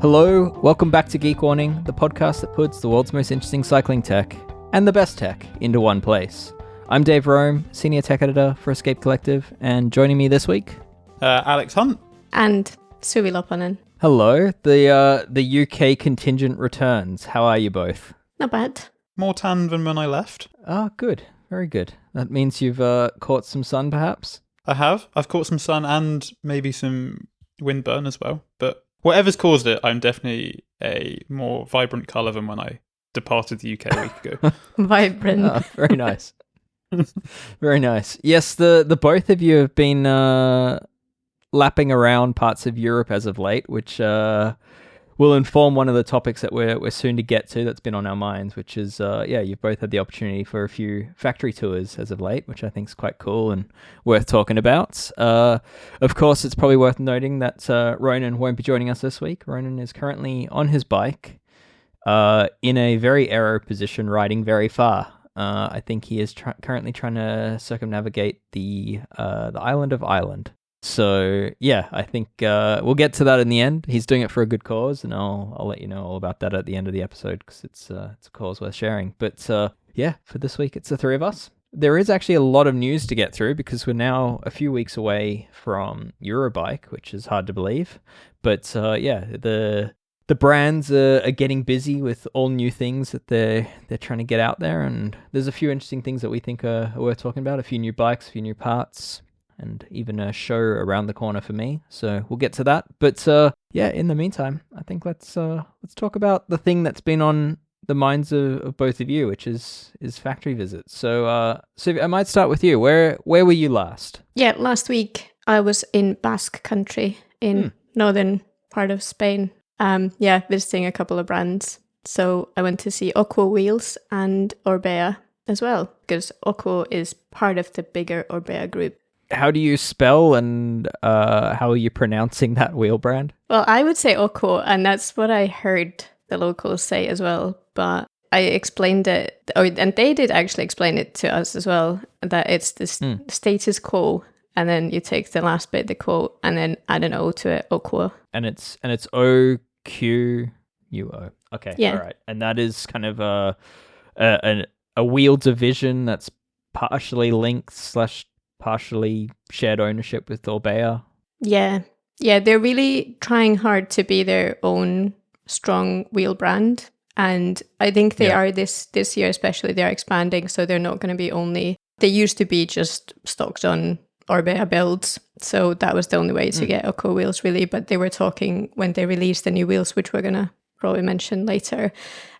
Hello, welcome back to Geek Warning, the podcast that puts the world's most interesting cycling tech and the best tech into one place. I'm Dave Rome, Senior Tech Editor for Escape Collective, and joining me this week... Alex Hunt. And Suvi Loponen. Hello, the UK contingent returns. How are you both? Not bad. More tan than when I left. Ah, good. Very good. That means you've caught some sun, perhaps? I have. I've caught some sun and maybe some windburn as well, but... whatever's caused it, I'm definitely a more vibrant colour than when I departed the UK a week ago. Vibrant. Oh, very nice. Very nice. Yes, the both of you have been lapping around parts of Europe as of late, which will inform one of the topics that we're soon to get to that's been on our minds, which is, you've both had the opportunity for a few factory tours as of late, which I think is quite cool and worth talking about. Of course, it's probably worth noting that Ronan won't be joining us this week. Ronan is currently on his bike in a very aero position, riding very far. I think he is currently trying to circumnavigate the island of Ireland. So, yeah, I think we'll get to that in the end. He's doing it for a good cause, and I'll let you know all about that at the end of the episode, because it's a cause worth sharing. But, for this week, it's the three of us. There is actually a lot of news to get through, because we're now a few weeks away from Eurobike, which is hard to believe. But, the brands are getting busy with all new things that they're trying to get out there, and there's a few interesting things that we think are worth talking about, a few new bikes, a few new parts, and even a show around the corner for me. So we'll get to that. But in the meantime, I think let's talk about the thing that's been on the minds of both of you, which is factory visits. So I might start with you. Where were you last? Yeah, last week I was in Basque country in northern part of Spain. Visiting a couple of brands. So I went to see Oquo wheels and Orbea as well, because Oquo is part of the bigger Orbea group. How do you spell and how are you pronouncing that wheel brand? Well, I would say Oquo, and that's what I heard the locals say as well. But I explained it, and they did actually explain it to us as well, that it's the status quo, and then you take the last bit, the quote, and then add an O to it, Oquo. And it's OQUO. Okay, yeah. All right. And that is kind of a wheel division that's partially linked / partially shared ownership with Orbea. Yeah, they're really trying hard to be their own strong wheel brand, and I think they are this year especially. They're expanding, so they're not going to be only. They used to be just stocked on Orbea builds, so that was the only way to get Oquo wheels really. But they were talking when they released the new wheels, which we're gonna probably mention later,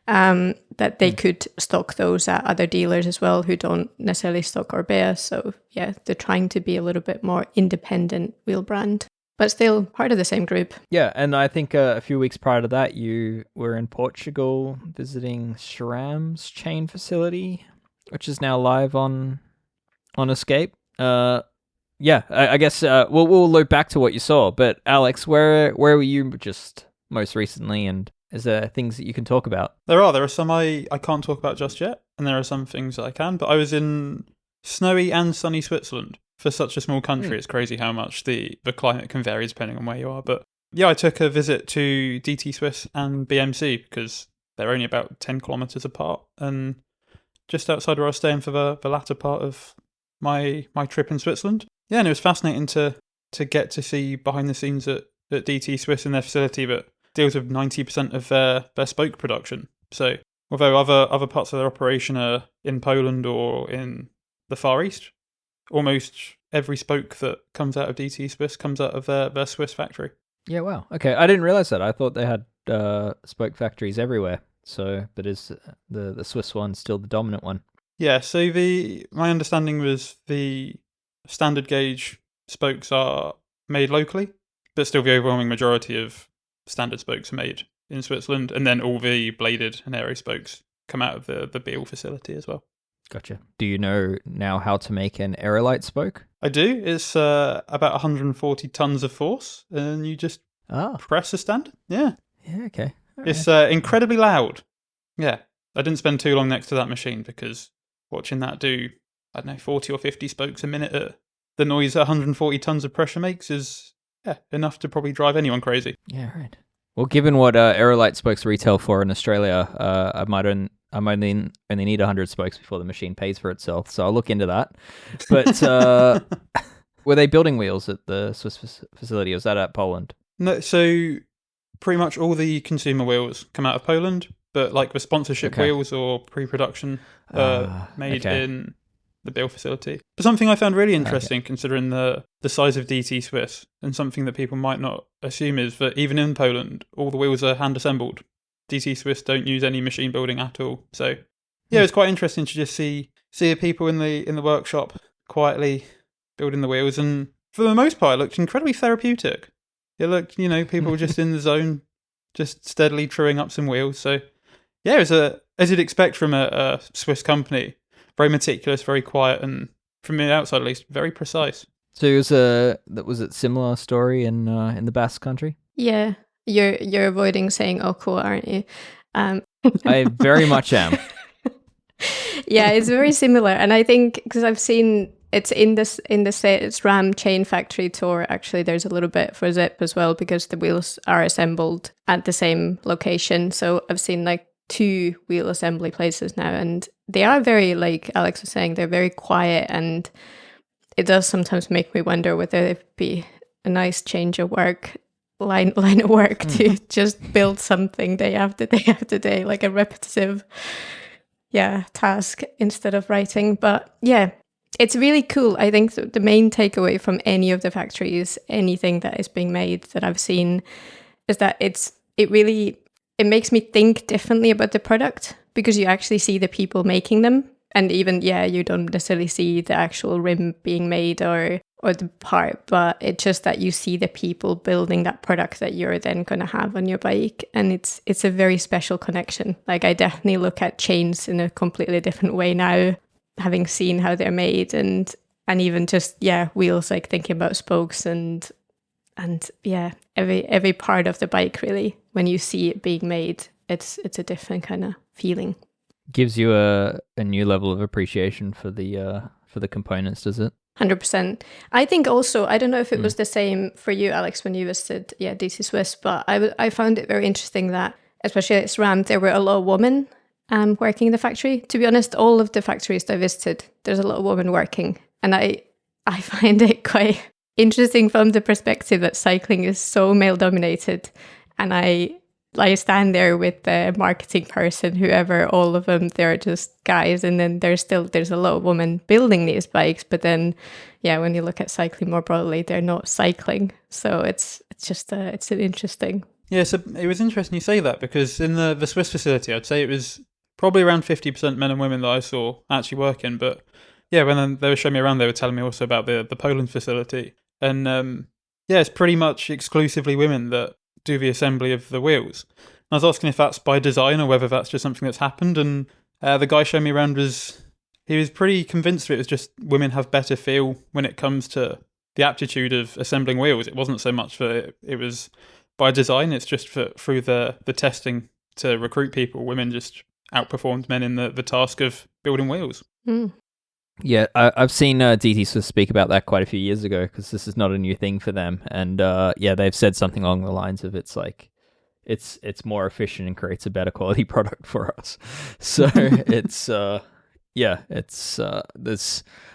that they could stock those at other dealers as well who don't necessarily stock Orbea. So yeah, they're trying to be a little bit more independent wheel brand, but still part of the same group. Yeah, and I think a few weeks prior to that, you were in Portugal visiting SRAM's chain facility, which is now live on Escape. I guess we'll loop back to what you saw. But Alex, where were you just most recently, and is there things that you can talk about? There are some I can't talk about just yet, and there are some things that I can. But I was in snowy and sunny Switzerland. For such a small country, it's crazy how much the climate can vary depending on where you are. But yeah, I took a visit to DT Swiss and BMC because they're only about 10 kilometers apart, and just outside where I was staying for the latter part of my trip in Switzerland. Yeah, and it was fascinating to get to see behind the scenes at DT Swiss in their facility that deals with 90% of their spoke production. So although other parts of their operation are in Poland or in the Far East, almost every spoke that comes out of DT Swiss comes out of their Swiss factory. Yeah, wow. Okay, I didn't realize that. I thought they had spoke factories everywhere. So, but is the Swiss one still the dominant one? Yeah, so my understanding was the standard gauge spokes are made locally, but still the overwhelming majority of standard spokes are made in Switzerland, and then all the bladed and aero spokes come out of the Biel facility as well. Gotcha. Do you know now how to make an aerolite spoke? I do. It's about 140 tons of force, and you just press the standard. Yeah. Yeah, okay. All it's incredibly loud. Yeah. I didn't spend too long next to that machine because watching that do, 40 or 50 spokes a minute at the noise 140 tons of pressure makes is enough to probably drive anyone crazy. Yeah, right. Well, given what Aerolite spokes retail for in Australia, I only need 100 spokes before the machine pays for itself. So I'll look into that. But were they building wheels at the Swiss facility? Or was that at Poland? No, so pretty much all the consumer wheels come out of Poland, but like the sponsorship wheels or pre-production made in the build facility. But something I found really interesting, considering the size of DT Swiss, and something that people might not assume, is that even in Poland, all the wheels are hand assembled. DT Swiss don't use any machine building at all. So yeah, it's quite interesting to just see the people in the workshop quietly building the wheels, and for the most part, it looked incredibly therapeutic. It looked, people just in the zone, just steadily truing up some wheels. So yeah, it was as you'd expect from a Swiss company, very meticulous, very quiet, and from the outside at least, very precise. So was it similar story in the Basque Country? Yeah, you're avoiding saying Oquo, aren't you? I very much am. Yeah, it's very similar, and I think because I've seen it's in the SRAM chain factory tour. Actually, there's a little bit for Zip as well because the wheels are assembled at the same location. So I've seen like 2 wheel assembly places now, and they are very, like Alex was saying, they're very quiet, and it does sometimes make me wonder whether it'd be a nice change of work line of work to just build something day after day after day, like a repetitive task instead of writing. But yeah, it's really cool. I think the main takeaway from any of the factories, anything that is being made that I've seen, is that it makes me think differently about the product, because you actually see the people making them. And even, you don't necessarily see the actual rim being made or the part, but it's just that you see the people building that product that you're then going to have on your bike. And it's a very special connection. Like, I definitely look at chains in a completely different way now, having seen how they're made, and even just, wheels, like thinking about spokes and every part of the bike, really. When you see it being made, it's a different kind of feeling. Gives you a new level of appreciation for the components, does it? 100%. I think also, I don't know if it was the same for you, Alex, when you visited DT Swiss, but I found it very interesting that, especially at SRAM, there were a lot of women working in the factory. To be honest, all of the factories I visited, there's a lot of women working. And I find it quite interesting from the perspective that cycling is so male-dominated. And I stand there with the marketing person, whoever, all of them, they're just guys. And then there's a lot of women building these bikes. But then, when you look at cycling more broadly, they're not cycling. So it's an interesting. Yeah, so it was interesting you say that, because in the Swiss facility, I'd say it was probably around 50% men and women that I saw actually working. But yeah, when they were showing me around, they were telling me also about the Poland facility. And it's pretty much exclusively women that do the assembly of the wheels. And I was asking if that's by design or whether that's just something that's happened, and the guy showing me around was pretty convinced that it was just women have better feel when it comes to the aptitude of assembling wheels. It wasn't so much that it was by design, it's just through the testing to recruit people, women just outperformed men in the task of building wheels. Yeah, I've seen DT Swiss speak about that quite a few years ago, because this is not a new thing for them. And they've said something along the lines of it's more efficient and creates a better quality product for us. So it's I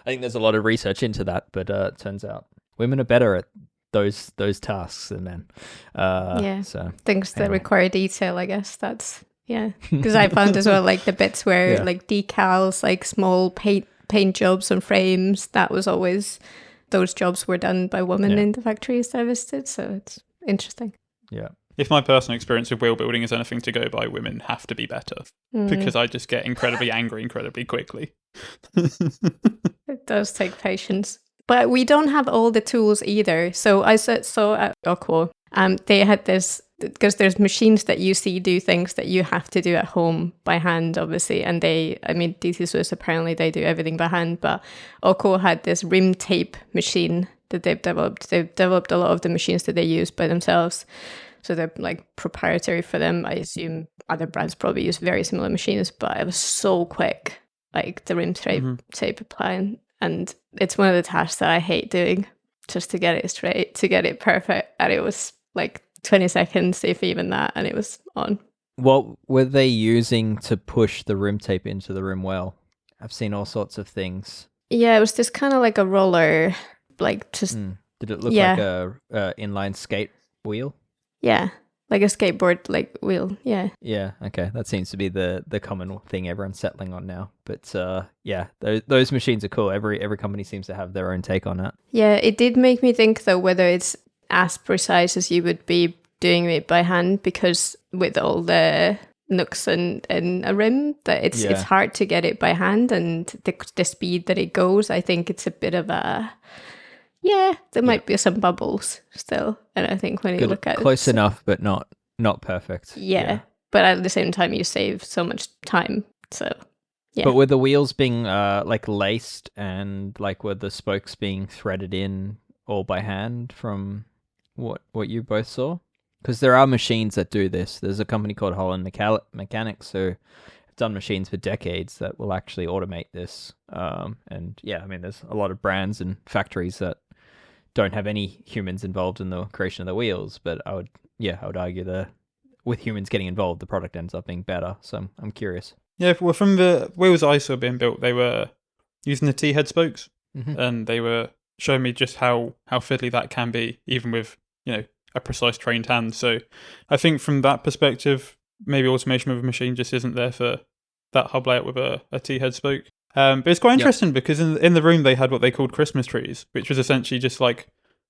think there's a lot of research into that, but it turns out women are better at those tasks than men. So things that require detail, I guess. That's because I found as well, like the bits where like decals, like small paint jobs on frames, that was always, those jobs were done by women in the factories that I visited. So it's interesting. Yeah. If my personal experience of wheel building is anything to go by, women have to be better, because I just get incredibly angry incredibly quickly. It does take patience. But we don't have all the tools either. So I saw at Oquo, they had this, because there's machines that you see do things that you have to do at home by hand, obviously. And DT Swiss, apparently they do everything by hand. But Oquo had this rim tape machine that they've developed. They've developed a lot of the machines that they use by themselves. So they're like proprietary for them. I assume other brands probably use very similar machines, but it was so quick, like the rim tape applying. And it's one of the tasks that I hate doing, just to get it straight, to get it perfect. And it was like 20 seconds, if even that, and it was on. What were they using to push the rim tape into the rim well? I've seen all sorts of things. Yeah, it was this kind of like a roller, like just... Did it look like a inline skate wheel? Yeah, like a skateboard like wheel, yeah. Yeah, okay. That seems to be the common thing everyone's settling on now. But yeah, those machines are cool. Every company seems to have their own take on it. Yeah, it did make me think, though, whether it's as precise as you would be doing it by hand, because with all the nooks and a rim, that it's hard to get it by hand, and the speed that it goes, I think it's a bit of a... Yeah, there might be some bubbles still, and I think when you look at close enough, but not perfect. Yeah, but at the same time, you save so much time. So, yeah. But were the wheels being like laced, and like were the spokes being threaded in all by hand from what you both saw? Because there are machines that do this. There's a company called Holland Mechanics who have done machines for decades that will actually automate this. And yeah, I mean, there's a lot of brands and factories that don't have any humans involved in the creation of the wheels, but I would argue with humans getting involved, the product ends up being better. So I'm curious. Yeah, well, from the wheels I saw being built, they were using the T-head spokes, and they were showing me just how fiddly that can be, even with, a precise trained hand. So I think from that perspective, maybe automation of a machine just isn't there for that hub layout with a T-head spoke. But it's quite interesting because in the room they had what they called Christmas trees, which was essentially just like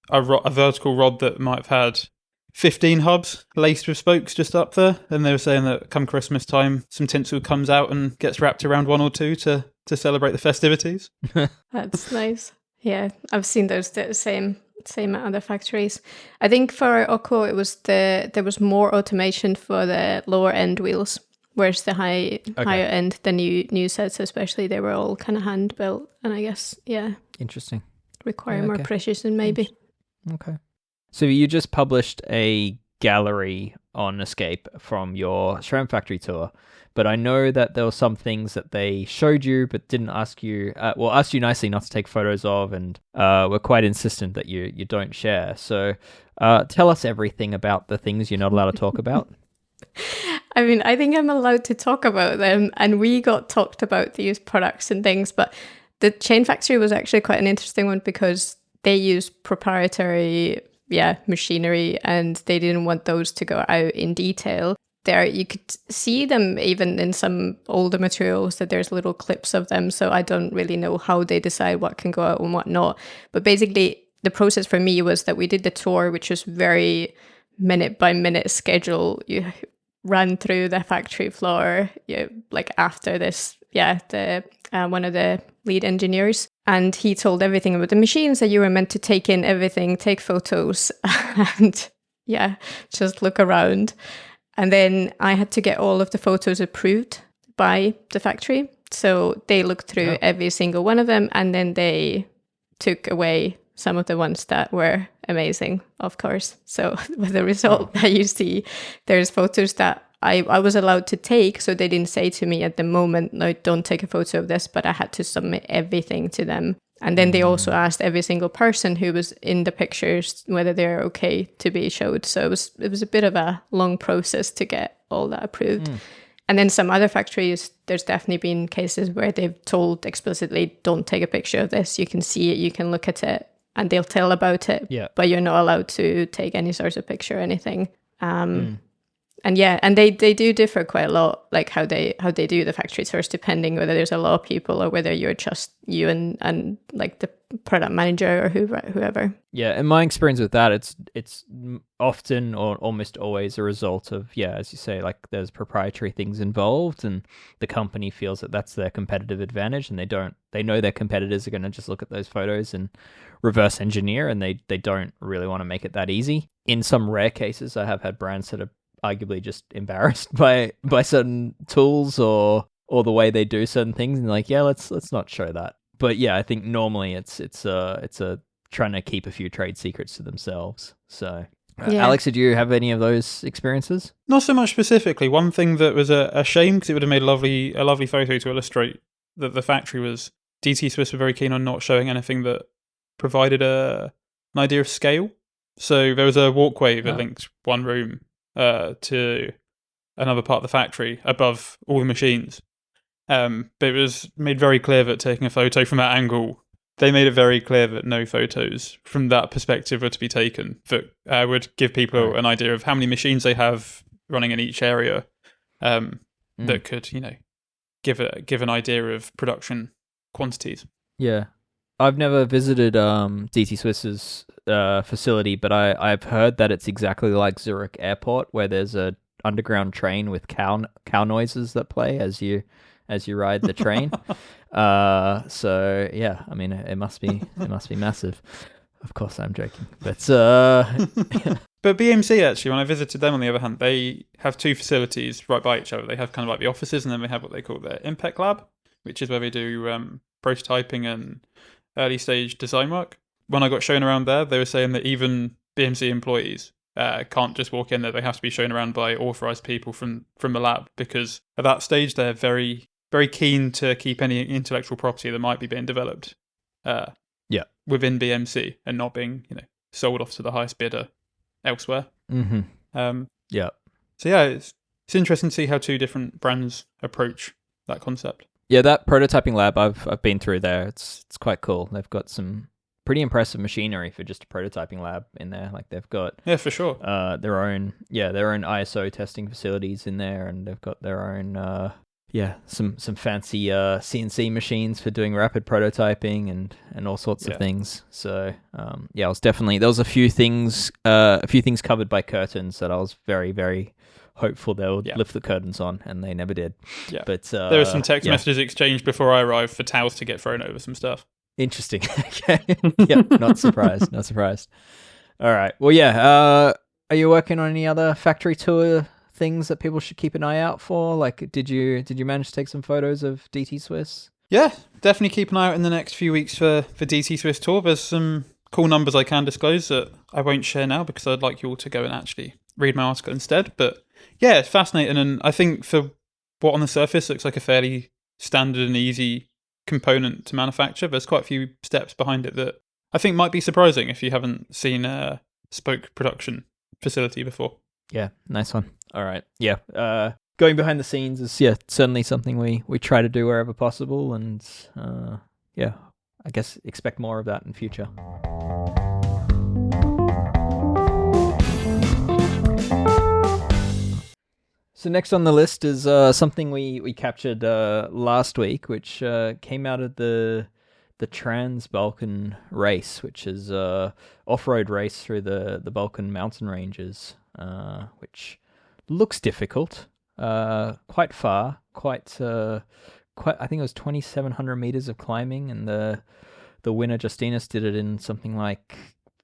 a vertical rod that might have had 15 hubs laced with spokes just up there. And they were saying that come Christmas time, some tinsel comes out and gets wrapped around one or two to celebrate the festivities. That's nice. Yeah, I've seen those same at other factories. I think for Oquo, it was there was more automation for the lower end wheels. Whereas the higher end, the new sets especially, they were all kind of hand built, and I guess interesting, require more precision maybe. Okay, so you just published a gallery on Escape from your SRAM factory tour, but I know that there were some things that they showed you but didn't ask you. Asked you nicely not to take photos of, and were quite insistent that you don't share. So tell us everything about the things you're not allowed to talk about. I mean, I think I'm allowed to talk about them, and we got talked about these products and things, but the chain factory was actually quite an interesting one because they use proprietary machinery, and they didn't want those to go out in detail. There, you could see them even in some older materials, that there's little clips of them, so I don't really know how they decide what can go out and what not. But basically, the process for me was that we did the tour, which was very minute by minute schedule. You ran through the factory floor, like after this, the one of the lead engineers, and he told everything about the machines, that you were meant to take in everything, take photos, and just look around. And then I had to get all of the photos approved by the factory, so they looked through every single one of them, and then they took away some of the ones that were amazing, of course. So with the result that you see, there's photos that I was allowed to take, so they didn't say to me at the moment, no, don't take a photo of this, but I had to submit everything to them. And then they also asked every single person who was in the pictures whether they're okay to be showed. So it was a bit of a long process to get all that approved. And then some other factories, there's definitely been cases where they've told explicitly, don't take a picture of this. You can see it, you can look at it, and they'll tell about it, but you're not allowed to take any sort of picture or anything. And they do differ quite a lot, like how they do the factory tours, depending whether there's a lot of people or whether you're just you and like the product manager or whoever. Yeah, in my experience with that, it's often or almost always a result of, as you say, like there's proprietary things involved, and the company feels that that's their competitive advantage, and they know their competitors are going to just look at those photos and reverse engineer, and they don't really want to make it that easy. In some rare cases, I have had brands that are arguably just embarrassed by certain tools or the way they do certain things, and like, let's not show that. But I think normally it's a trying to keep a few trade secrets to themselves. So Alex, did you have any of those experiences? Not so much specifically. One thing that was a shame, because it would have made a lovely photo to illustrate that the factory was, DT Swiss were very keen on not showing anything that provided an idea of scale. So there was a walkway that linked one room to another part of the factory above all the machines. But it was made very clear that taking a photo from that angle, they made it very clear that no photos from that perspective were to be taken. That would give people an idea of how many machines they have running in each area. That could, give an idea of production quantities. Yeah. I've never visited DT Swiss's facility, but I've heard that it's exactly like Zurich Airport, where there's a underground train with cow noises that play as you ride the train. So yeah, I mean, it must be massive. Of course, I'm joking, but But BMC, actually, when I visited them, on the other hand, they have two facilities right by each other. They have kind of like the offices, and then they have what they call their Impact Lab, which is where they do prototyping and early stage design work. When I got shown around there, they were saying that even BMC employees can't just walk in there. They have to be shown around by authorized people from the lab, because at that stage, they're very, very keen to keep any intellectual property that might be being developed within BMC and not being, sold off to the highest bidder elsewhere. Mm-hmm. So yeah, it's interesting to see how two different brands approach that concept. Yeah, that prototyping lab I've been through there. It's quite cool. They've got some pretty impressive machinery for just a prototyping lab in there. Like they've got for sure their own ISO testing facilities in there, and they've got their own some fancy CNC machines for doing rapid prototyping and all sorts of things. So I was definitely, there was a few things covered by curtains that I was very, very hopeful they would lift the curtains on, and they never did. Yeah, but there were some text messages exchanged before I arrived for towels to get thrown over some stuff. Interesting. Okay. Yeah, not surprised. Not surprised. All right. Well, are you working on any other factory tour things that people should keep an eye out for? Like, did you manage to take some photos of DT Swiss? Yeah, definitely keep an eye out in the next few weeks for DT Swiss tour. There's some cool numbers I can disclose that I won't share now, because I'd like you all to go and actually read my article instead. But yeah, it's fascinating, and I think for what on the surface looks like a fairly standard and easy component to manufacture, there's quite a few steps behind it that I think might be surprising if you haven't seen a spoke production facility before. Yeah, nice one. All right. Yeah. Going behind the scenes is certainly something we try to do wherever possible, and I guess expect more of that in future. So next on the list is something we captured last week, which came out of the Trans-Balkan race, which is a off-road race through the Balkan mountain ranges, which looks difficult, quite far, quite. I think it was 2,700 meters of climbing, and the winner Justinas did it in something like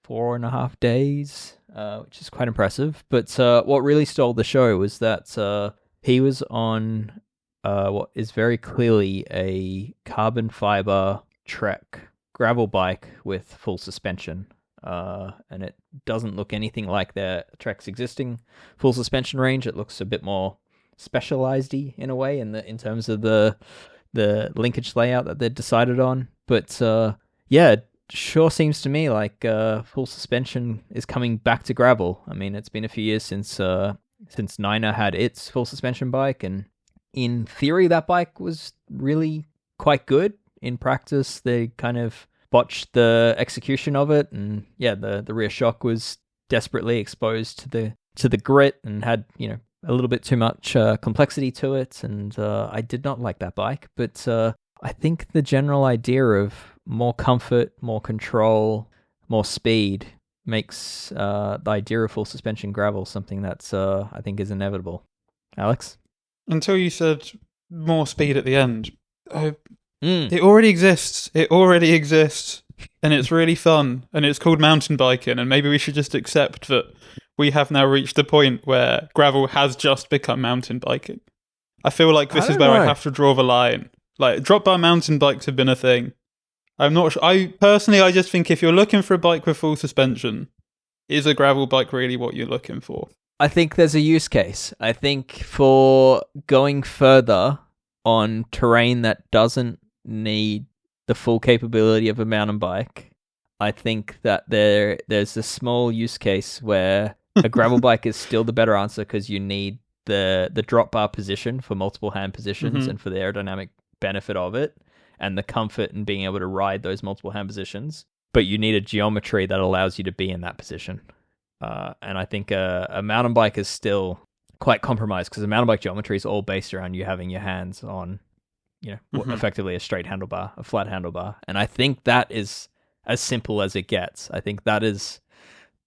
4.5 days, which is quite impressive. But what really stole the show was that he was on what is very clearly a carbon fiber Trek gravel bike with full suspension, and it doesn't look anything like the Trek's existing full suspension range. It looks a bit more specialized-y in a way in terms of the linkage layout that they'd decided on. But it sure seems to me like full suspension is coming back to gravel. I mean, it's been a few years since Niner had its full suspension bike, and in theory that bike was really quite good. In practice, they kind of botched the execution of it, and the rear shock was desperately exposed to the grit and had a little bit too much complexity to it, and I did not like that bike. But I think the general idea of more comfort, more control, more speed makes the idea of full suspension gravel something that's I think is inevitable. Alex? Until you said more speed at the end, it already exists. It already exists, and it's really fun, and it's called mountain biking, and maybe we should just accept that we have now reached the point where gravel has just become mountain biking. I feel like this is where I have to draw the line. Like, drop bar mountain bikes have been a thing. I'm not sure. I just think if you're looking for a bike with full suspension, is a gravel bike really what you're looking for? I think there's a use case. I think for going further on terrain that doesn't need the full capability of a mountain bike, I think that there's a small use case where a gravel bike is still the better answer because you need the drop bar position for multiple hand positions and for the aerodynamic benefit of it and the comfort in being able to ride those multiple hand positions. But you need a geometry that allows you to be in that position. And I think a mountain bike is still quite compromised because the mountain bike geometry is all based around you having your hands on, effectively a straight handlebar, a flat handlebar. And I think that is as simple as it gets. I think that is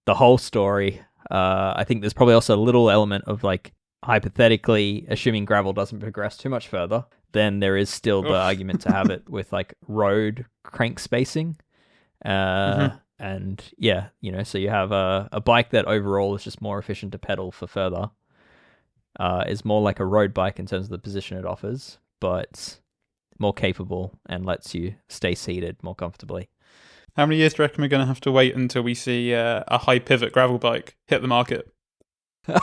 the whole story. I think there's probably also a little element of like, hypothetically, assuming gravel doesn't progress too much further, then there is still the argument to have it with like road crank spacing. And yeah, so you have a bike that overall is just more efficient to pedal for further, is more like a road bike in terms of the position it offers, but more capable and lets you stay seated more comfortably. How many years do you reckon we're going to have to wait until we see a high pivot gravel bike hit the market?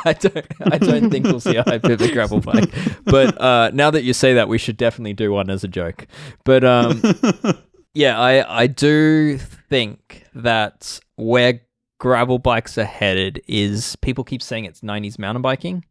I don't think we'll see a high pivot gravel bike, but now that you say that, we should definitely do one as a joke. But yeah, I do think that where gravel bikes are headed is people keep saying it's 90s mountain biking,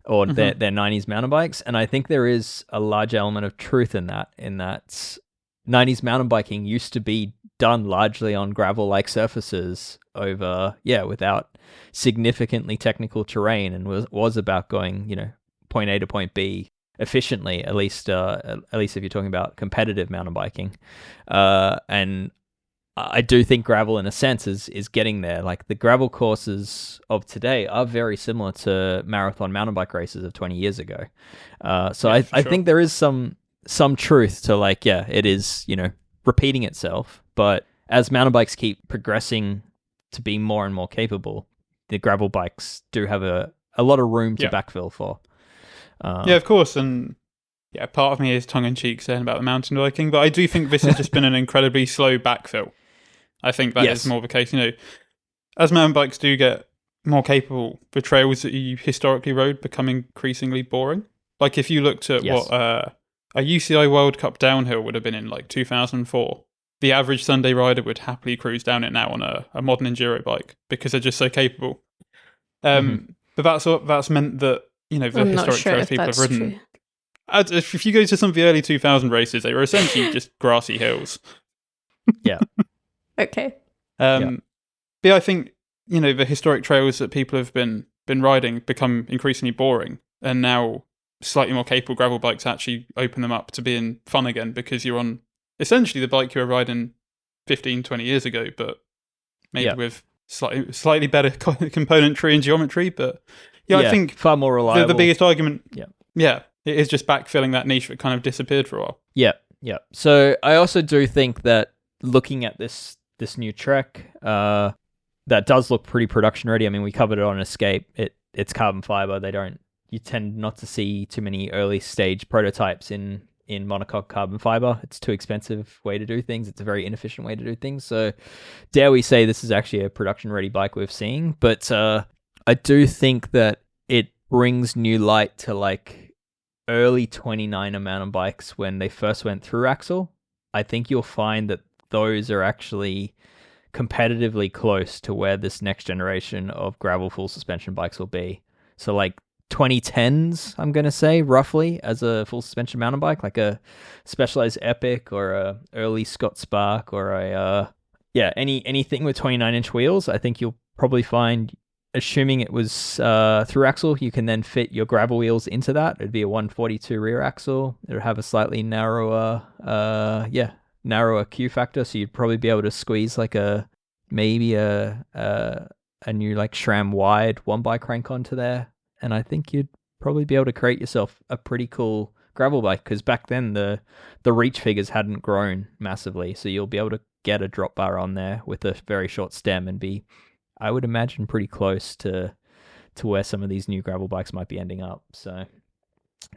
or they're 90s mountain bikes, and I think there is a large element of truth in that 90s mountain biking used to be done largely on gravel-like surfaces without significantly technical terrain, and was about going, point A to point B efficiently, at least if you're talking about competitive mountain biking. And I do think gravel, in a sense, is getting there. Like the gravel courses of today are very similar to marathon mountain bike races of 20 years ago. So I think there is some truth to it is, repeating itself. But as mountain bikes keep progressing to be more and more capable, the gravel bikes do have a lot of room to backfill for. Yeah, of course. And part of me is tongue-in-cheek saying about the mountain biking, but I do think this has just been an incredibly slow backfill. I think that is more the case. As mountain bikes do get more capable, the trails that you historically rode become increasingly boring. Like if you looked at what a UCI World Cup downhill would have been in 2004, the average Sunday rider would happily cruise down it now on a modern enduro bike because they're just so capable. But that's meant that the historic trails people have ridden. True. If you go to some of the early 2000 races, they were essentially just grassy hills. Yeah. Okay. But I think the historic trails that people have been riding become increasingly boring, and now slightly more capable gravel bikes actually open them up to being fun again because you're on essentially the bike you were riding 15, 20 years ago, but maybe with slightly better componentry and geometry. But I think far more reliable. The biggest argument, it is just backfilling that niche that kind of disappeared for a while. Yeah. So I also do think that looking at this new Trek, that does look pretty production ready. I mean, we covered it on Escape. It's carbon fiber. You tend not to see too many early stage prototypes in monocoque carbon fiber. It's too expensive way to do things. It's a very inefficient way to do things. So dare we say this is actually a production ready bike we're seeing. But I do think that it brings new light to early 29er mountain bikes when they first went through axle. I think you'll find that those are actually competitively close to where this next generation of gravel full suspension bikes will be. So 2010s, I'm going to say, roughly, as a full suspension mountain bike, like a Specialized Epic or a early Scott Spark or anything with 29-inch wheels. I think you'll probably find, assuming it was through axle, you can then fit your gravel wheels into that. It'd be a 142 rear axle. It would have a slightly narrower Q factor, so you'd probably be able to squeeze maybe a new SRAM wide one by crank onto there. And I think you'd probably be able to create yourself a pretty cool gravel bike because back then the reach figures hadn't grown massively. So you'll be able to get a drop bar on there with a very short stem and be, I would imagine, pretty close to where some of these new gravel bikes might be ending up. So,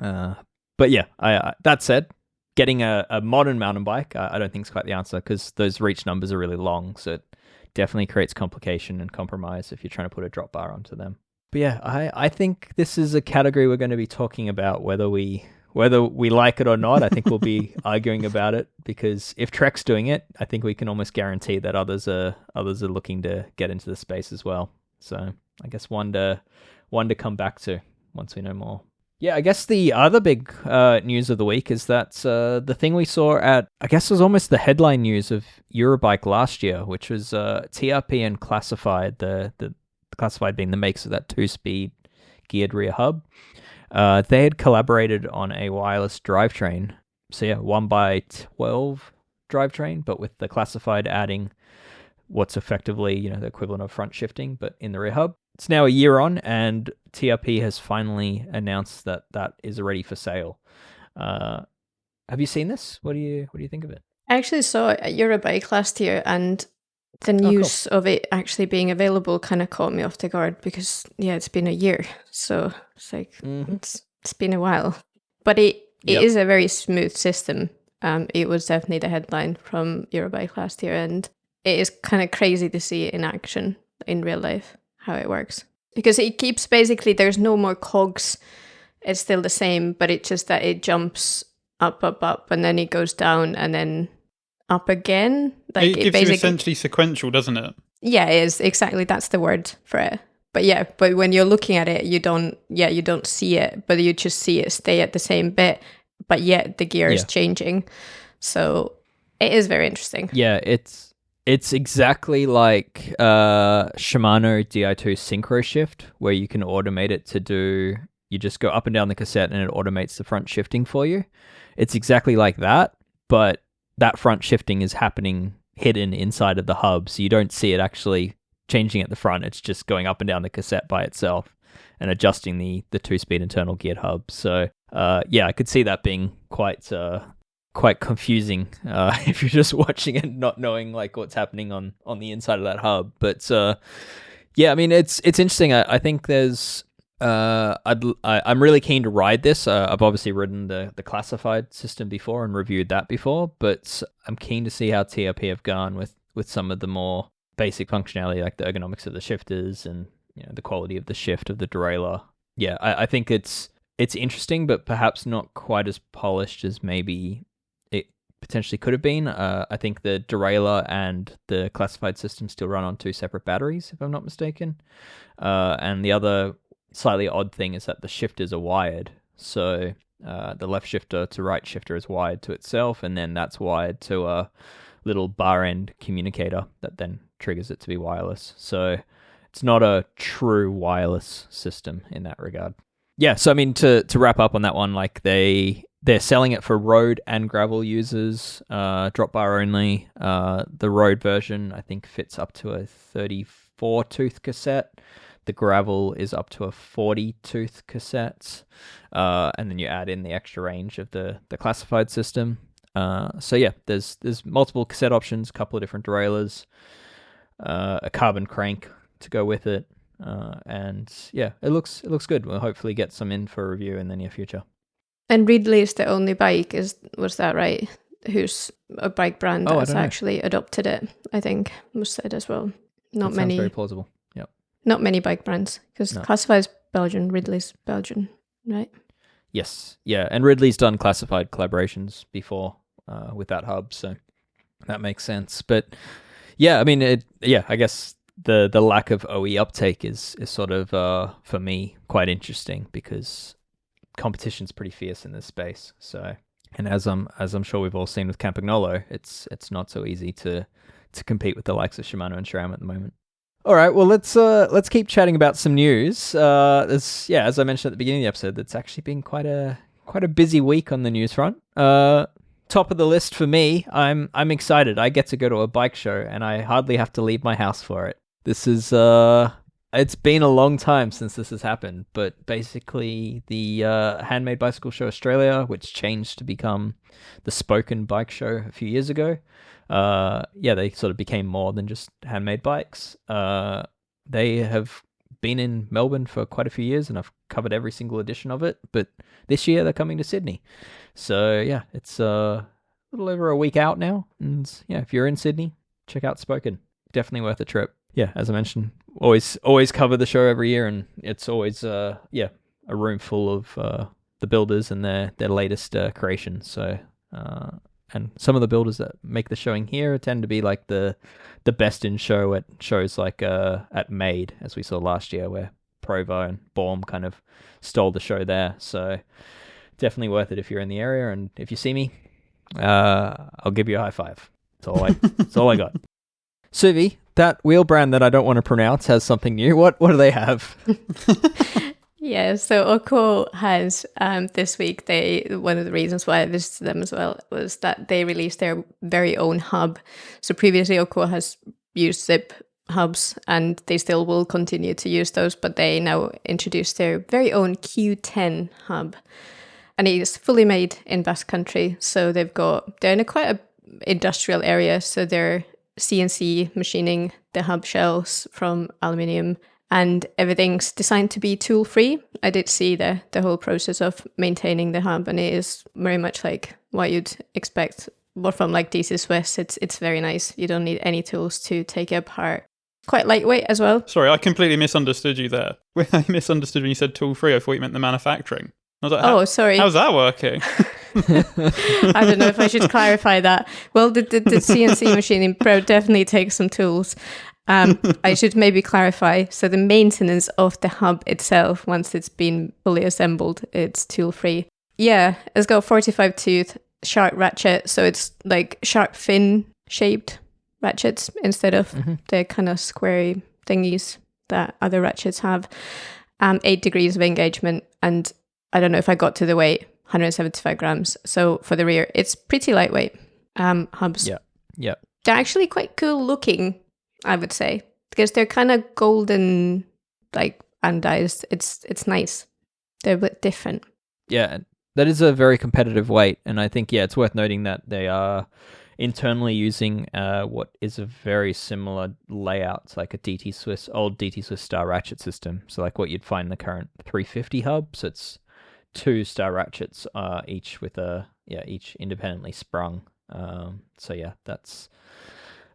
but yeah, that said, getting a modern mountain bike, I don't think is quite the answer because those reach numbers are really long. So it definitely creates complication and compromise if you're trying to put a drop bar onto them. But yeah, I think this is a category we're going to be talking about whether we whether we like it or not, I think we'll be arguing about it, because if Trek's doing it, I think we can almost guarantee that others are looking to get into the space as well. So I guess one to come back to once we know more. Yeah, I guess the other big news of the week is that the thing we saw at, I guess it was almost the headline news of Eurobike last year, which was TRP and Classified, the Classified being the makers of that 2-speed geared rear hub. They had collaborated on a wireless drivetrain. So yeah, 1x12 drivetrain, but with the Classified adding what's effectively, the equivalent of front shifting, but in the rear hub. It's now a year on, and TRP has finally announced that is ready for sale. Have you seen this? What do you think of it? I actually saw it at Eurobike last year, and the news of it actually being available kind of caught me off the guard, because it's been a year, so it's like it's been a while. But it is a very smooth system. It was definitely the headline from Eurobike last year, and it is kind of crazy to see it in action in real life, how it works. Because it keeps basically, there's no more cogs, it's still the same, but it's just that it jumps up, and then it goes down, and then up again. Like it gives you essentially sequential, doesn't it? Yeah, it is. Exactly, that's the word for it. But when you're looking at it, you don't see it, but you just see it stay at the same bit, but yet the gear is changing. So it is very interesting. Yeah, it's exactly like Shimano Di2 Synchro Shift, where you can automate it to do, you just go up and down the cassette and it automates the front shifting for you. It's exactly like that, but that front shifting is happening hidden inside of the hub, so you don't see it actually changing at the front. It's just going up and down the cassette by itself and adjusting the 2-speed internal geared hub. So I could see that being quite confusing if you're just watching it and not knowing like what's happening on the inside of that hub. But I mean, it's interesting. I think there's I'm really keen to ride this. I've obviously ridden the Classified system before and reviewed that before, but I'm keen to see how TRP have gone with some of the more basic functionality, like the ergonomics of the shifters and the quality of the shift of the derailleur. Yeah, I think it's interesting, but perhaps not quite as polished as maybe it potentially could have been. I think the derailleur and the Classified system still run on 2 separate batteries, if I'm not mistaken. And the other slightly odd thing is that the shifters are wired. So the left shifter to right shifter is wired to itself, and then that's wired to a little bar end communicator that then triggers it to be wireless. So it's not a true wireless system in that regard. Yeah, so I mean, to wrap up on that one, like they're selling it for road and gravel users, drop bar only. The road version, I think, fits up to a 34-tooth cassette. The gravel is up to a 40-tooth cassette. And then you add in the extra range of the Classified system. So yeah, there's multiple cassette options, a couple of different derailleurs, a carbon crank to go with it. And yeah, it looks good. We'll hopefully get some in for review in the near future. And Ridley is the only bike, was that right? Who's a bike brand that's actually adopted it, I think was said as well. Not many. Sounds very plausible. Yep. Not many bike brands, because Classified's Belgian, Ridley's Belgian, right? Yes. Yeah, and Ridley's done Classified collaborations before with that hub, so that makes sense. But yeah, I mean, I guess the lack of OE uptake is sort of for me quite interesting, because competition's pretty fierce in this space. So, and as I'm sure we've all seen with Campagnolo, it's not so easy to compete with the likes of Shimano and SRAM at the moment. All right, well let's keep chatting about some news. As I mentioned at the beginning of the episode, it's actually been quite a busy week on the news front. Top of the list for me, I'm excited. I get to go to a bike show, and I hardly have to leave my house for it. This is it's been a long time since this has happened, but basically the Handmade Bicycle Show Australia, which changed to become the Spoken Bike Show a few years ago. They sort of became more than just handmade bikes. They have been in Melbourne for quite a few years, and I've covered every single edition of it, but this year they're coming to Sydney. So yeah, it's a little over a week out now, and yeah, if you're in Sydney, check out Spoken. Definitely worth a trip. Yeah, as I mentioned, always cover the show every year, and it's always a room full of the builders and their latest creations. So and some of the builders that make the showing here tend to be like the best in show at shows like at Made, as we saw last year, where Provo and Baum kind of stole the show there. So definitely worth it if you're in the area, and if you see me, I'll give you a high five. That's all I got. Suvi, that wheel brand that I don't want to pronounce has something new. What do they have? Yeah, so Oquo has this week, one of the reasons why I visited them as well was that they released their very own hub. So previously Oquo has used zip hubs, and they still will continue to use those, but they now introduced their very own Q10 hub. And it is fully made in Basque Country. So they're in quite a industrial area. So they're CNC machining the hub shells from aluminium, and everything's designed to be tool free. I did see the whole process of maintaining the hub, and it is very much like what you'd expect from like DC Swiss. It's very nice. You don't need any tools to take it apart. Quite lightweight as well. Sorry, I completely misunderstood you there. I misunderstood when you said tool free. I thought you meant the manufacturing. I was like, sorry. How's that working? I don't know if I should clarify that. Well, the CNC machining pro definitely takes some tools. I should maybe clarify. So the maintenance of the hub itself, once it's been fully assembled, it's tool-free. Yeah, it's got 45 tooth sharp ratchet. So it's like sharp fin shaped ratchets instead of the kind of squarey thingies that other ratchets have. 8 degrees of engagement, and I don't know if I got to the weight, 175 grams. So for the rear, it's pretty lightweight hubs. Yeah. They're actually quite cool looking, I would say, because they're kind of golden, like anodized. It's nice. They're a bit different. Yeah, that is a very competitive weight, and I think it's worth noting that they are internally using what is a very similar layout. It's like a old DT Swiss star ratchet system. So like what you'd find in the current 350 hub. So it's 2 star ratchets, each with each independently sprung. So yeah, that's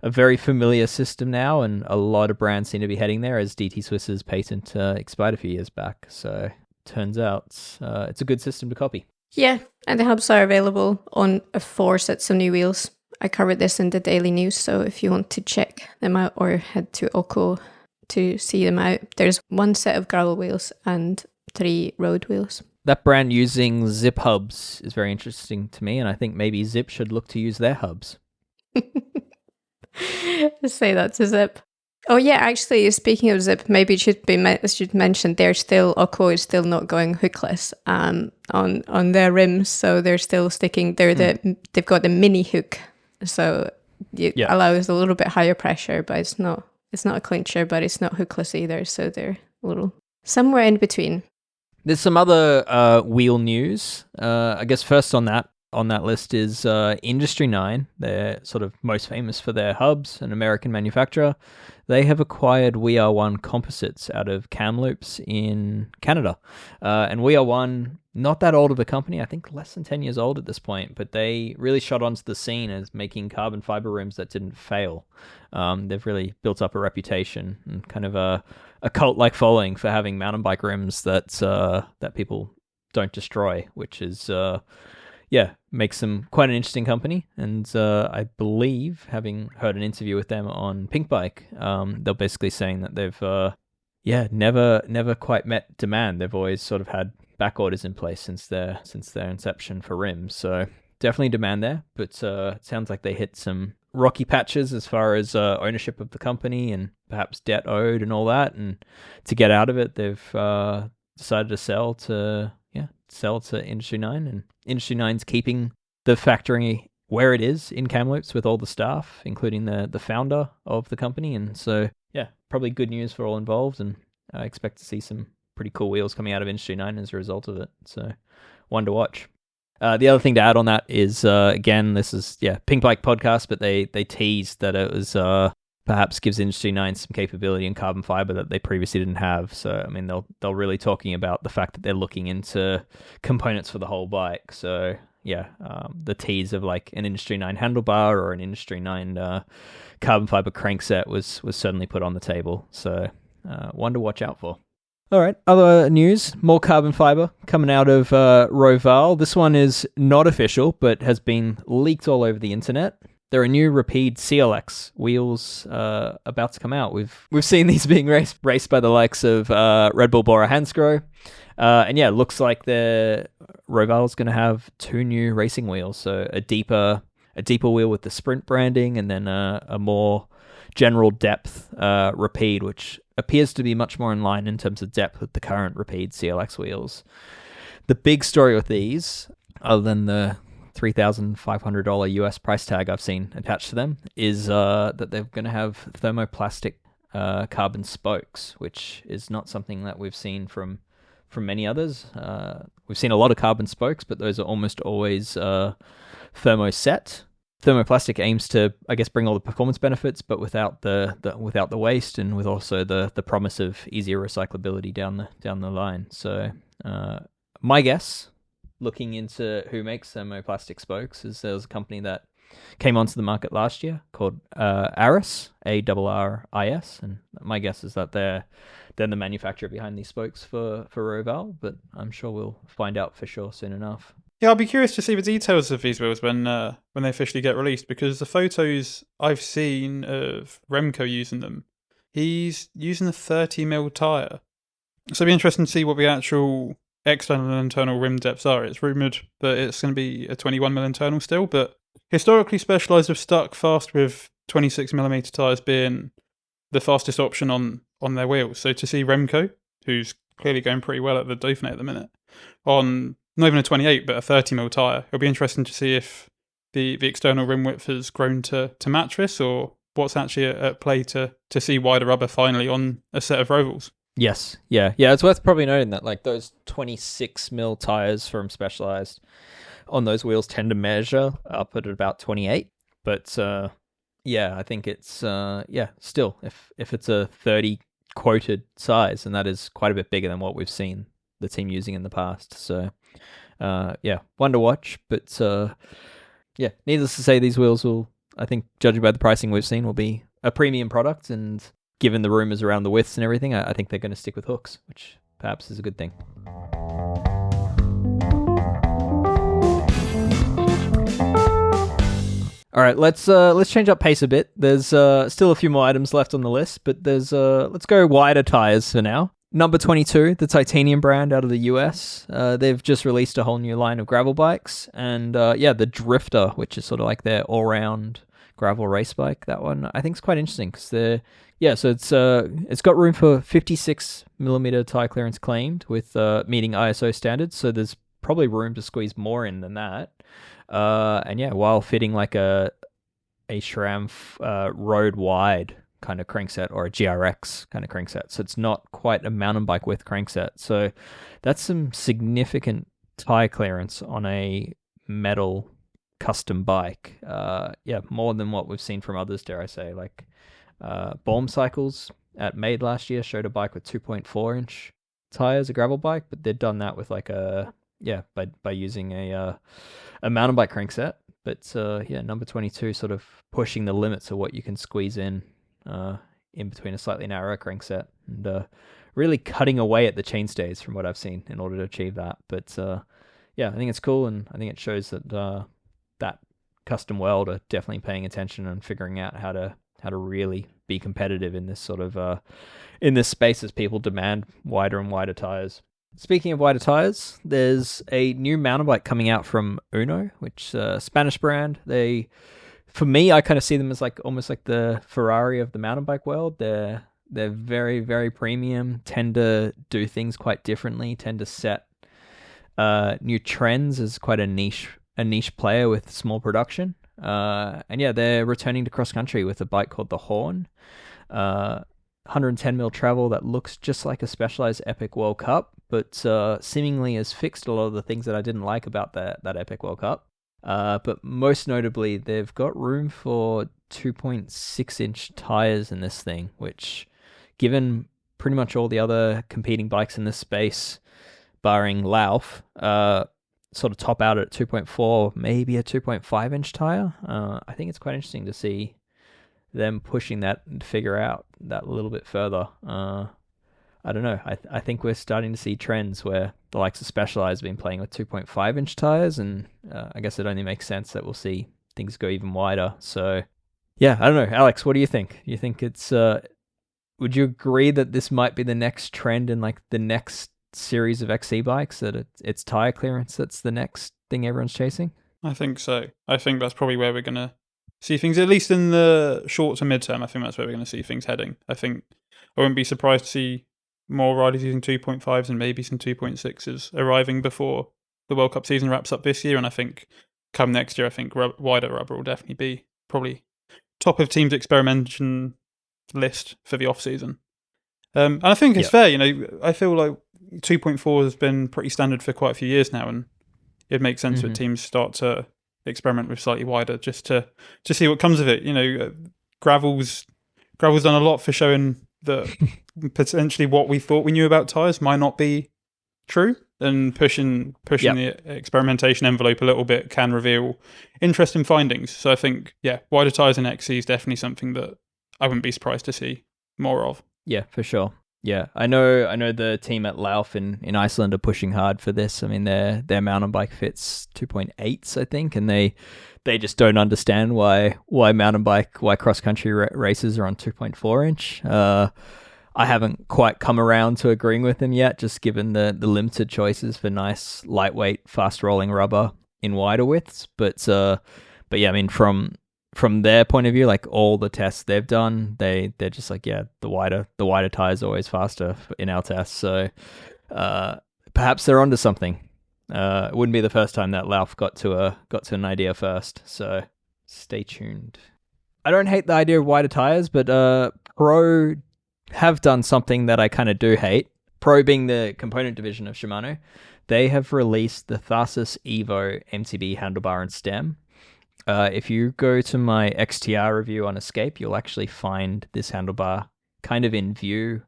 a very familiar system now, and a lot of brands seem to be heading there as DT Swiss's patent expired a few years back. So turns out it's a good system to copy. Yeah, and the hubs are available on 4 sets of new wheels. I covered this in the daily news, so if you want to check them out or head to Oquo to see them out, there's 1 set of gravel wheels and 3 road wheels. That brand using zip hubs is very interesting to me, and I think maybe Zip should look to use their hubs. Say that to Zip. Oh yeah, actually, speaking of Zip, maybe it should mention Oquo is still not going hookless on their rims, so they're still sticking. They've got the mini hook, so it allows a little bit higher pressure, but it's not a clincher, but it's not hookless either. So they're a little somewhere in between. There's some other wheel news. I guess first on that list is Industry 9. They're sort of most famous for their hubs, an American manufacturer. They have acquired We Are One Composites out of Kamloops in Canada. And We Are One, not that old of a company, I think less than 10 years old at this point, but they really shot onto the scene as making carbon fiber rims that didn't fail. They've really built up a reputation and kind of a cult-like following for having mountain bike rims that people don't destroy, which is makes them quite an interesting company. And I believe, having heard an interview with them on Pink Bike, they're basically saying that they've never quite met demand. They've always sort of had back orders in place since their inception for rims. So definitely demand there, but it sounds like they hit some rocky patches as far as ownership of the company and perhaps debt owed and all that. And to get out of it, they've decided to sell to Industry 9, and Industry 9's keeping the factory where it is in Kamloops with all the staff, including the founder of the company. And so, probably good news for all involved, and I expect to see some pretty cool wheels coming out of Industry 9 as a result of it. So, one to watch. The other thing to add on that is, again, this is, Pink Bike podcast, but they teased that it was perhaps gives Industry 9 some capability in carbon fiber that they previously didn't have. So, I mean, they're really talking about the fact that they're looking into components for the whole bike. So, the tease of like an Industry 9 handlebar or an Industry 9 carbon fiber crankset was certainly put on the table. So, one to watch out for. All right, other news, more carbon fiber coming out of Roval. This one is not official, but has been leaked all over the internet. There are new Rapide CLX wheels about to come out. We've seen these being raced by the likes of Red Bull Bora Hansgrohe. And yeah, it looks like Roval's going to have 2 new racing wheels. So a deeper wheel with the Sprint branding, and then a more general depth Rapide, which appears to be much more in line in terms of depth with the current Rapide CLX wheels. The big story with these, other than the $3,500 US price tag I've seen attached to them, is that they're going to have thermoplastic carbon spokes, which is not something that we've seen from many others. We've seen a lot of carbon spokes, but those are almost always thermoset. Thermoplastic aims to, I guess, bring all the performance benefits, but without the waste, and with also the promise of easier recyclability down the line. So my guess, looking into who makes thermoplastic spokes, is there was a company that came onto the market last year called Arris, ARRIS, and my guess is that they're the manufacturer behind these spokes for Roval, but I'm sure we'll find out for sure soon enough. Yeah, I'll be curious to see the details of these wheels when they officially get released, because the photos I've seen of Remco using them, he's using a 30mm tyre. So it'll be interesting to see what the actual external and internal rim depths are. It's rumoured that it's going to be a 21mm internal still, but historically Specialized have stuck fast with 26mm tyres being the fastest option on their wheels. So to see Remco, who's clearly going pretty well at the Dauphiné at the minute, on not even a 28 but a 30mm tyre, it'll be interesting to see if the external rim width has grown to match this, or what's actually at play to see wider rubber finally on a set of Rovals. Yes, yeah. It's worth probably noting that like those 26mm tires from Specialized on those wheels tend to measure up at about 28. But I think it's still if it's a 30 quoted size, and that is quite a bit bigger than what we've seen the team using in the past. So one to watch. But needless to say, these wheels will, I think, judging by the pricing we've seen, will be a premium product, and given the rumors around the widths and everything, I think they're going to stick with hooks, which perhaps is a good thing. All right, let's change up pace a bit. There's still a few more items left on the list, but let's go wider tires for now. Number 22, the Titanium brand out of the US. They've just released a whole new line of gravel bikes, and the Drifter, which is sort of like their all-round gravel race bike. That one I think is quite interesting because it's got room for 56mm tire clearance claimed with meeting ISO standards. So there's probably room to squeeze more in than that. While fitting like a SRAM road wide kind of crankset, or a GRX kind of crankset. So it's not quite a mountain bike width crankset. So that's some significant tire clearance on a metal custom bike. More than what we've seen from others, dare I say. Like Baum Cycles at Made last year showed a bike with 2.4 inch tires, a gravel bike, but they'd done that with like by using a mountain bike crankset. But number 22 sort of pushing the limits of what you can squeeze in between a slightly narrower crankset, and really cutting away at the chainstays from what I've seen in order to achieve that. But I think it's cool, and I think it shows that that custom world are definitely paying attention and figuring out how to really be competitive in this sort of in this space as people demand wider and wider tires. Speaking of wider tires, there's a new mountain bike coming out from Unno, which is a Spanish brand. For me, I kind of see them as like almost like the Ferrari of the mountain bike world. They're very, very premium, tend to do things quite differently, tend to set new trends as quite a niche player with small production. They're returning to cross country with a bike called the Horn. 110mm travel that looks just like a Specialized Epic World Cup, but seemingly has fixed a lot of the things that I didn't like about that Epic World Cup. But most notably, they've got room for 2.6 inch tires in this thing, which, given pretty much all the other competing bikes in this space, barring Lauf, sort of top out at 2.4, maybe a 2.5 inch tire. I think it's quite interesting to see them pushing that and figure out that a little bit further. I don't know. I think we're starting to see trends where the likes of Specialized have been playing with 2.5-inch tires, and I guess it only makes sense that we'll see things go even wider. So, yeah, I don't know. Alex, what do you think? You think it's... would you agree that this might be the next trend in like the next series of XC bikes, that it's tire clearance that's the next thing everyone's chasing? I think so. I think that's probably where we're going to see things, at least in the short to mid-term. I think that's where we're going to see things heading. I wouldn't be surprised to see more riders using 2.5s and maybe some 2.6s arriving before the World Cup season wraps up this year. And I think come next year, I think wider rubber will definitely be probably top of teams' experimentation list for the off-season. And I think it's fair. I feel like 2.4 has been pretty standard for quite a few years now, and it makes sense that teams start to experiment with slightly wider just to see what comes of it. Gravel's done a lot for showing that potentially what we thought we knew about tyres might not be true, and pushing the experimentation envelope a little bit can reveal interesting findings. So I think, wider tyres in XC is definitely something that I wouldn't be surprised to see more of. Yeah, for sure. Yeah, I know the team at Lauf in Iceland are pushing hard for this. I mean, their mountain bike fits 2.8s, I think, and they just don't understand why cross country races are on 2.4-inch. I haven't quite come around to agreeing with them yet, just given the limited choices for nice, lightweight, fast rolling rubber in wider widths. But yeah, I mean, from their point of view, like all the tests they've done, they're just like, the wider tires are always faster in our tests. So perhaps they're onto something. It wouldn't be the first time that Lauf got to an idea first. So stay tuned. I don't hate the idea of wider tires, but Pro have done something that I kind of do hate. Pro being the component division of Shimano, they have released the Tharsis Evo MTB handlebar and stem. If you go to my XTR review on Escape, you'll actually find this handlebar kind of in view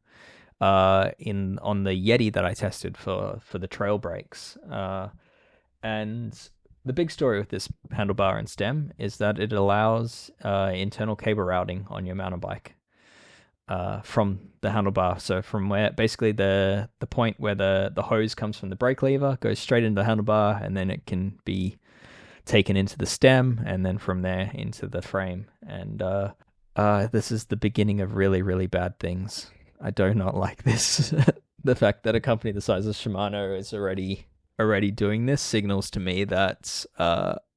on the Yeti that I tested for the trail brakes. And the big story with this handlebar and stem is that it allows internal cable routing on your mountain bike from the handlebar. So from where basically the point where the hose comes from the brake lever goes straight into the handlebar, and then it can be taken into the stem, and then from there into the frame. And this is the beginning of really, really bad things. I do not like this. The fact that a company the size of Shimano is already doing this signals to me that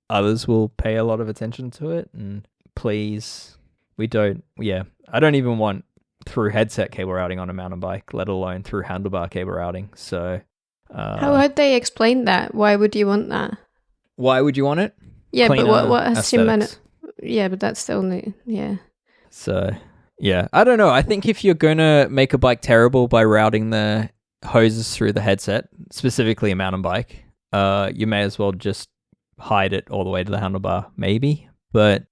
others will pay a lot of attention to it. And please, I don't even want through headset cable routing on a mountain bike, let alone through handlebar cable routing. So how would they explain that? Why would you want that? Why would you want it? Yeah, Cleaner but what has aesthetics. Shimano? Yeah, but that's the only So yeah, I don't know. I think if you're gonna make a bike terrible by routing the hoses through the headset, specifically a mountain bike, you may as well just hide it all the way to the handlebar, maybe. But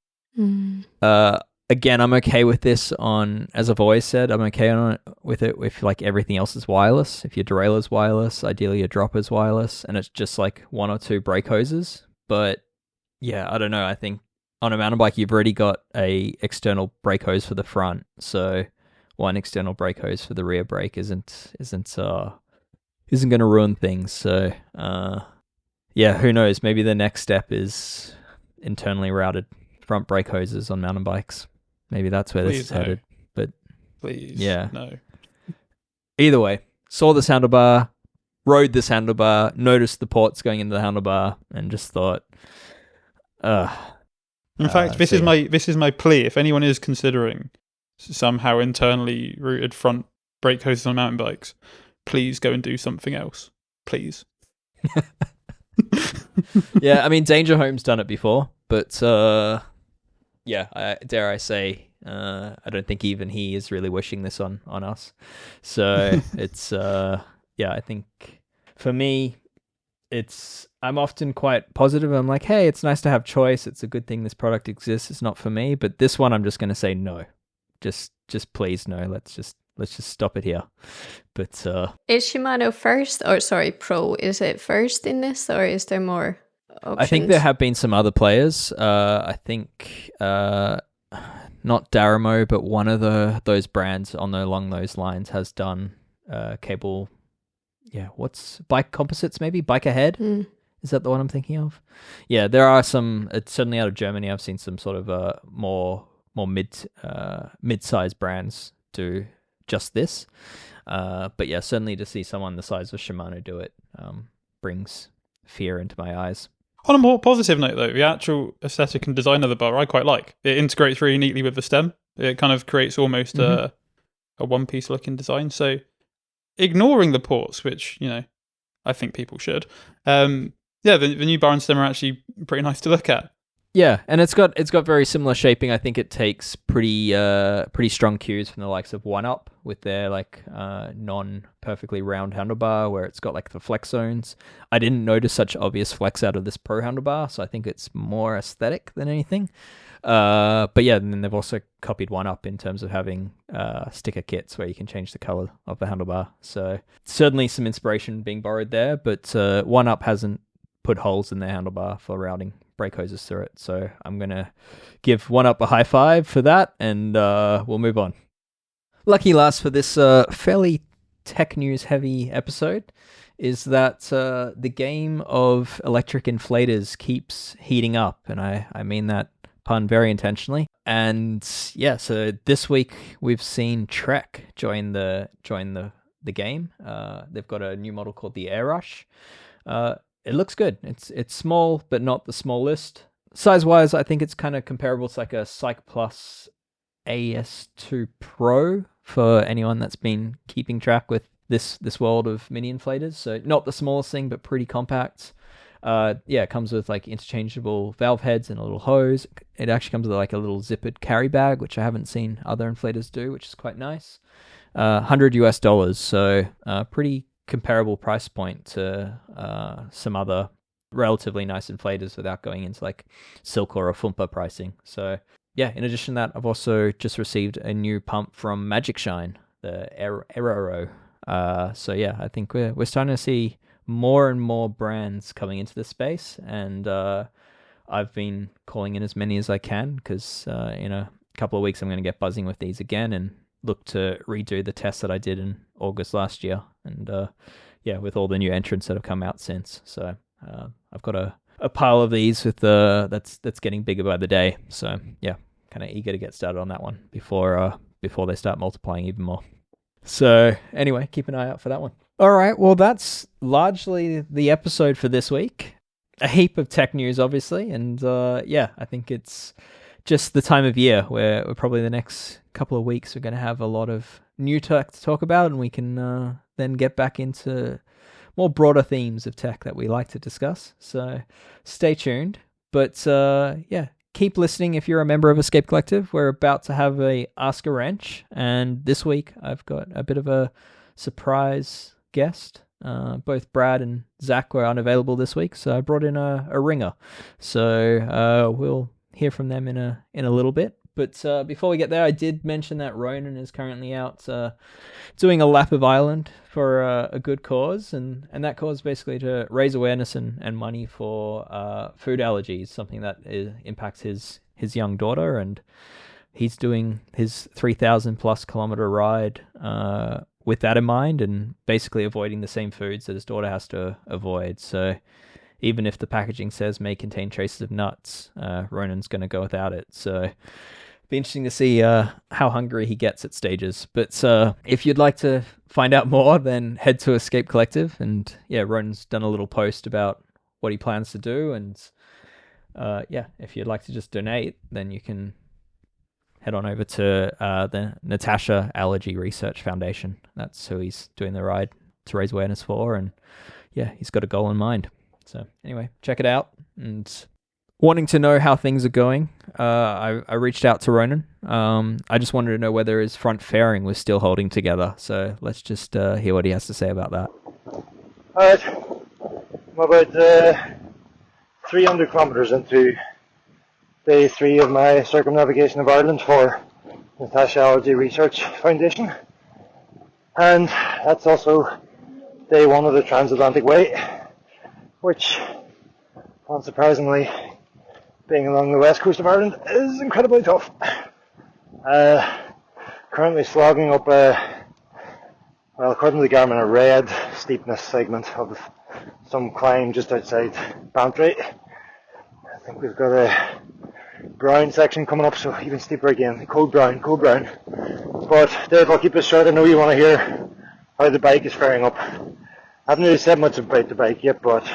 again, I'm okay with this as I've always said, I'm okay with it if like everything else is wireless. If your derailleur's wireless, ideally your dropper's wireless, and it's just like one or two brake hoses. But yeah, I don't know. I think on a mountain bike, you've already got a external brake hose for the front. So one external brake hose for the rear brake isn't going to ruin things. So yeah, who knows? Maybe the next step is internally routed front brake hoses on mountain bikes. Maybe that's where this is headed. But please, no. Either way, saw this handlebar, rode this handlebar, noticed the ports going into the handlebar, and just thought, in fact, this is my plea. If anyone is considering somehow internally routed front brake hoses on mountain bikes, please go and do something else. Please. Yeah, I mean, Danger Home's done it before, but dare I say, I don't think even he is really wishing this on us. So it's I think for me, I'm often quite positive. I'm like, hey, it's nice to have choice. It's a good thing this product exists. It's not for me, but this one I'm just going to say no. Just please no. Let's just stop it here. But is Shimano Pro? Is it first in this, or is there more options? I think there have been some other players. I think not Daramo, but one of those brands along those lines has done cable. Yeah, what's Bike Composites? Maybe Bike Ahead. Is that the one I'm thinking of? Yeah, there are some. It's certainly out of Germany. I've seen some sort of more mid-sized brands do just this. But yeah, certainly to see someone the size of Shimano do it brings fear into my eyes. On a more positive note, though, the actual aesthetic and design of the bar I quite like. It integrates really neatly with the stem. It kind of creates almost a one-piece looking design. So, ignoring the ports, which I think people should. The new bar and stem are actually pretty nice to look at. Yeah, and it's got very similar shaping. I think it takes pretty strong cues from the likes of One Up with their non-perfectly round handlebar, where it's got like the flex zones. I didn't notice such obvious flex out of this Pro handlebar, so I think it's more aesthetic than anything. But yeah, and then they've also copied One Up in terms of having sticker kits where you can change the color of the handlebar. So certainly some inspiration being borrowed there, but One Up hasn't put holes in their handlebar for routing brake hoses through it. So I'm going to give One Up a high five for that, and we'll move on. Lucky last for this fairly tech news heavy episode is that the game of electric inflators keeps heating up, and I mean that pun very intentionally. And yeah, so this week we've seen Trek join the game. They've got a new model called the Air Rush. It looks good. It's small, but not the smallest. Size-wise, I think it's kind of comparable to like a Psych Plus AS2 Pro for anyone that's been keeping track with this world of mini inflators. So not the smallest thing, but pretty compact. It comes with like interchangeable valve heads and a little hose. It actually comes with like a little zippered carry bag, which I haven't seen other inflators do, which is quite nice. $100, so pretty comparable price point to some other relatively nice inflators without going into like Silk or a Fumpa pricing. So yeah, in addition to that, I've also just received a new pump from Magic Shine, the Aero. So yeah, I think we're starting to see more and more brands coming into this space, and I've been calling in as many as I can because in a couple of weeks I'm going to get buzzing with these again and look to redo the test that I did in August last year, and with all the new entrants that have come out since. So I've got a pile of these with that's getting bigger by the day. So yeah, kind of eager to get started on that one before they start multiplying even more. So anyway, keep an eye out for that one. All right, well that's largely the episode for this week. A heap of tech news, obviously, and I think it's just the time of year where we're probably the next couple of weeks we're going to have a lot of new tech to talk about, and we can then get back into more broader themes of tech that we like to discuss. So stay tuned. But keep listening if you're a member of Escape Collective. We're about to have a Ask a Wrench, and this week I've got a bit of a surprise guest. Both Brad and Zach were unavailable this week, so I brought in a ringer. So we'll hear from them in a little bit. But before we get there, I did mention that Ronan is currently out doing a lap of Ireland for a good cause, and that cause basically to raise awareness and money for food allergies, something that impacts his young daughter, and he's doing his 3,000 plus kilometer ride with that in mind, and basically avoiding the same foods that his daughter has to avoid. So even if the packaging says may contain traces of nuts, Ronan's going to go without it. So be interesting to see how hungry he gets at stages. But if you'd like to find out more, then head to Escape Collective. And yeah, Ronan's done a little post about what he plans to do. And if you'd like to just donate, then you can head on over to the Natasha Allergy Research Foundation. That's who he's doing the ride to raise awareness for. And yeah, he's got a goal in mind. So anyway, check it out. And wanting to know how things are going, I reached out to Ronan. I just wanted to know whether his front fairing was still holding together. So let's just hear what he has to say about that. Alright, I'm about 300 kilometres into day 3 of my circumnavigation of Ireland for Natasha Allergy Research Foundation. And that's also day 1 of the transatlantic way, which, unsurprisingly, being along the west coast of Ireland, is incredibly tough. Currently slogging up a well, according to the Garmin, a red steepness segment of some climb just outside Bantry. I think we've got a brown section coming up, so even steeper again. Cold brown. But Dave, I'll keep this short. I know you want to hear how the bike is faring up. I haven't really said much about the bike yet, but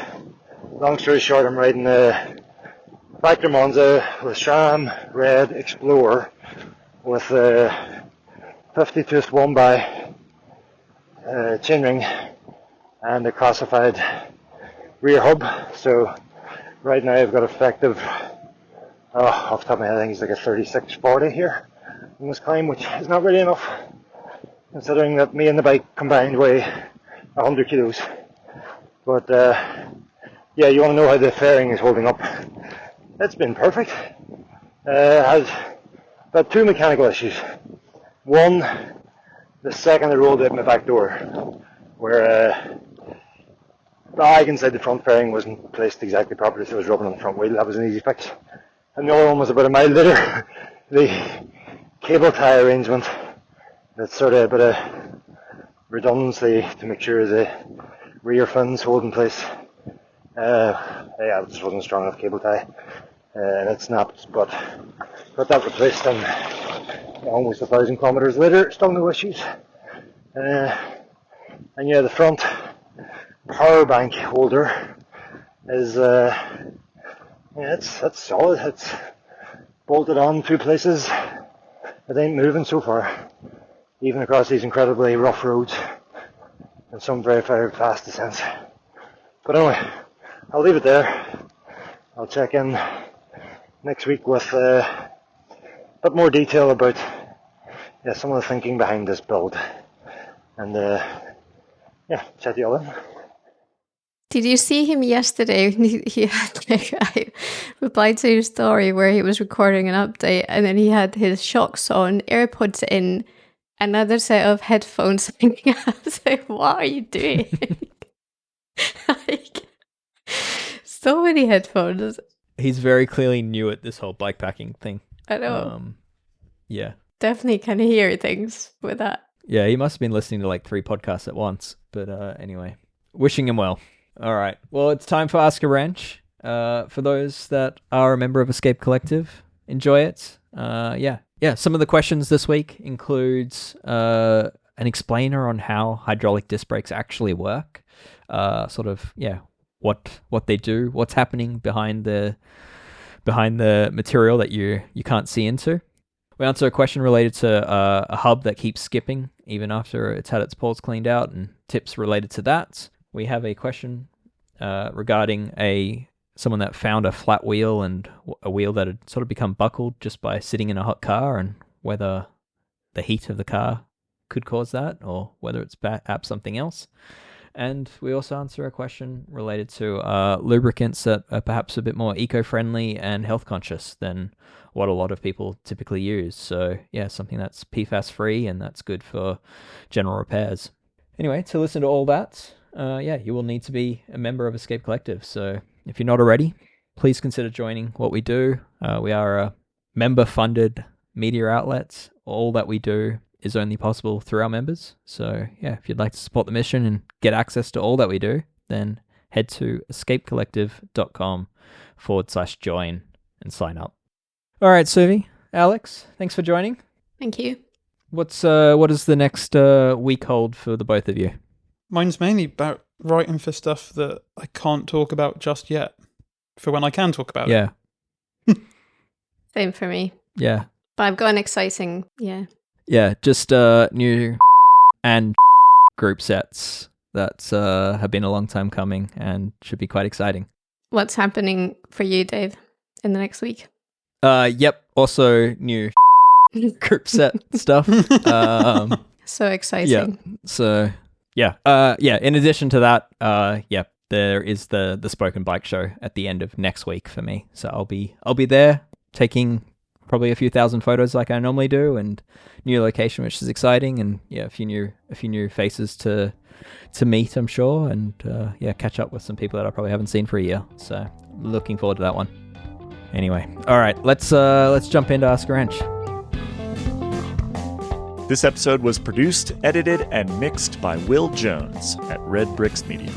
long story short, I'm riding a Factor Monza with SRAM Red Explorer with a 50 tooth 1x chainring and a classified rear hub. So right now I've got effective, off the top of my head, I think it's like a 3640 here in this climb, which is not really enough considering that me and the bike combined weigh 100 kilos. But yeah, you want to know how the fairing is holding up. It's been perfect. Has got two mechanical issues. One, the second I rolled out my back door, where the bag inside the front fairing wasn't placed exactly properly, so it was rubbing on the front wheel. That was an easy fix. And the other one was about a mile later. The cable tie arrangement, that's sort of a bit of redundancy to make sure the rear fins hold in place. Yeah, it just wasn't a strong enough cable tie, and it snapped, but got that replaced, and almost 1,000 kilometers later, still no issues. And yeah, the front power bank holder is it's solid. It's bolted on 2 places. It ain't moving so far, even across these incredibly rough roads and some very, very fast descents. But anyway, I'll leave it there. I'll check in next week with a bit more detail about some of the thinking behind this build. And chat to you all then. Did you see him yesterday? He had I replied to his story where he was recording an update, and then he had his shocks on, AirPods in, another set of headphones. I was like, what are you doing? Like, so many headphones. He's very clearly new at this whole bikepacking thing. I know. Yeah. Definitely can hear things with that. Yeah, he must have been listening to like 3 podcasts at once. But anyway, wishing him well. All right. Well, it's time for Ask a Wrench. For those that are a member of Escape Collective, enjoy it. Yeah. Some of the questions this week includes an explainer on how hydraulic disc brakes actually work. What they do, what's happening behind the material that you can't see into. We answer a question related to a hub that keeps skipping even after it's had its poles cleaned out, and tips related to that. We have a question regarding someone that found a flat wheel and a wheel that had sort of become buckled just by sitting in a hot car, and whether the heat of the car could cause that or whether it's perhaps something else. And we also answer a question related to lubricants that are perhaps a bit more eco-friendly and health-conscious than what a lot of people typically use. So yeah, something that's PFAS-free and that's good for general repairs. Anyway, to listen to all that, you will need to be a member of Escape Collective. So if you're not already, please consider joining what we do. We are a member-funded media outlet. All that we do is only possible through our members. So yeah, if you'd like to support the mission and get access to all that we do, then head to escapecollective.com/join and sign up. All right, Suvi, Alex, thanks for joining. Thank you. What does the next week hold for the both of you? Mine's mainly about writing for stuff that I can't talk about just yet, for when I can talk about it. Yeah. Same for me. Yeah. But I've got an exciting, Yeah, just new and group sets that have been a long time coming and should be quite exciting. What's happening for you, Dave, in the next week? Yep, also new group set stuff. So exciting. Yeah. So yeah. In addition to that, there is the Spoken Bike Show at the end of next week for me. So I'll be there taking probably a few thousand photos like I normally do, and new location, which is exciting, and a few new faces to meet, I'm sure, and catch up with some people that I probably haven't seen for a year. So looking forward to that one. Anyway, all right, let's jump into Ask a Wrench. This episode was produced, edited, and mixed by Will Jones at Red Bricks Media.